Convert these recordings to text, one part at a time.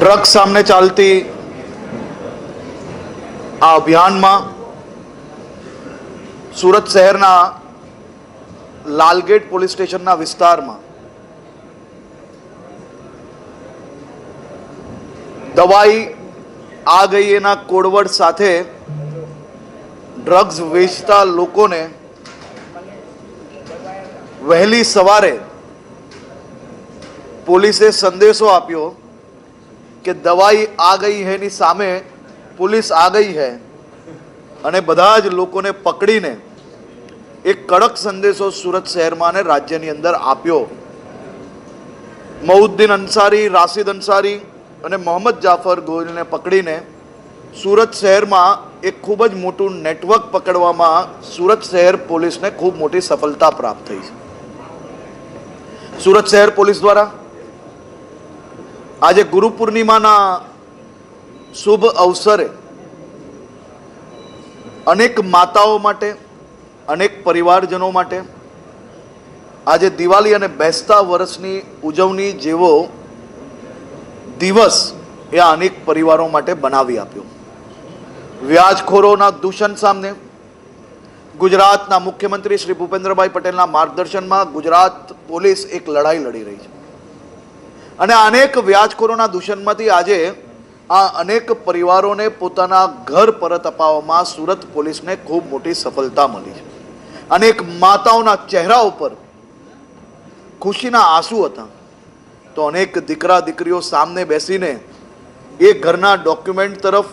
Drugs સામે ચાલતી આ અભિયાનમાં સુરત શહેરના લાલગેટ પોલીસ સ્ટેશનના વિસ્તારમાં દવાઈ આ ગઈ એના કોડવર્ડ સાથે ડ્રગ્સ વેચતા લોકોને વહેલી સવારે પોલીસે સંદેશો આપ્યો કે દવાઈ આ ગઈ है ની સામે पुलिस आ गई है અને બધા જ લોકોને પકડીને એક કડક સંદેશો સુરત શહેરમાં અને રાજ્યની અંદર આપ્યો। મઉદ્દીન અંસારી, રાશિદ અંસારી અને મોહમ્મદ જાફર ગોયલને પકડીને સુરત શહેરમાં એક ખૂબ જ મોટું નેટવર્ક પકડવામાં સુરત શહેર પોલીસને ખૂબ મોટી સફળતા પ્રાપ્ત થઈ છે। સુરત શહેર પોલીસ દ્વારા આજે ગુરુ પૂર્ણિમાના શુભ અવસરે અનેક માતાઓ માટે, અનેક પરિવારજનો માટે આજે દિવાળી અને બેસતા વર્ષની ઉજવણી જેવો દિવસ એ અનેક પરિવારો માટે બનાવી આપ્યો। વ્યાજખોરોના દૂષણ સામે ગુજરાતના મુખ્યમંત્રી શ્રી ભૂપેન્દ્રભાઈ પટેલના માર્ગદર્શનમાં ગુજરાત પોલીસ એક લડાઈ લડી રહી છે અને અનેક વ્યાજખોરોના દૂષણમાંથી આજે આ અનેક પરિવારોને પોતાના ઘર પરત અપાવવામાં સુરત પોલીસને ખૂબ મોટી સફળતા મળી છે। અનેક માતાઓના ચહેરા ઉપર ખુશીના આંસુ હતા તો અનેક દીકરા દીકરીઓ સામે બેસીને એ ઘરના ડોક્યુમેન્ટ તરફ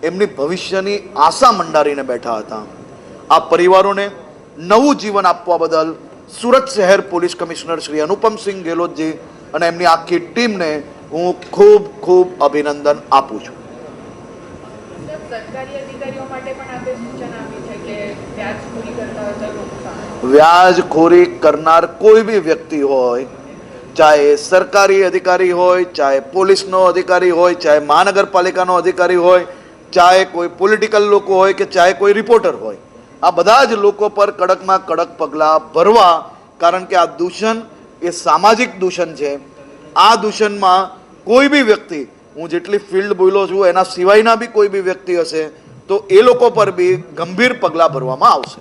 એમની ભવિષ્યની આશા મંડારીને બેઠા હતા। આ પરિવારોને નવું જીવન આપવા બદલ સુરત શહેર પોલીસ કમિશનર શ્રી અનુપમસિંહ ગેહલોતજી અને એમની આખી ટીમને હું ખૂબ ખૂબ અભિનંદન આપું છું। વ્યાજખોરી કરનાર કોઈ બી વ્યક્તિ હોય, ચાહે સરકારી અધિકારી હોય, ચાહે પોલીસનો અધિકારી હોય, ચાહે મહાનગરપાલિકાનો અધિકારી હોય, ચાહે કોઈ પોલિટિકલ લોકો હોય કે ચાહે કોઈ રિપોર્ટર હોય, આ બધા જ લોકો પર કડકમાં કડક પગલાં ભરવા, કારણ કે આ દૂષણ એ સામાજિક દૂષણ છે। આ દૂષણમાં કોઈ બી વ્યક્તિ, હું જેટલી ફિલ્ડ બોલ્યો છું એના સિવાયના બી કોઈ બી વ્યક્તિ હશે તો એ લોકો પર બી ગંભીર પગલાં ભરવામાં આવશે।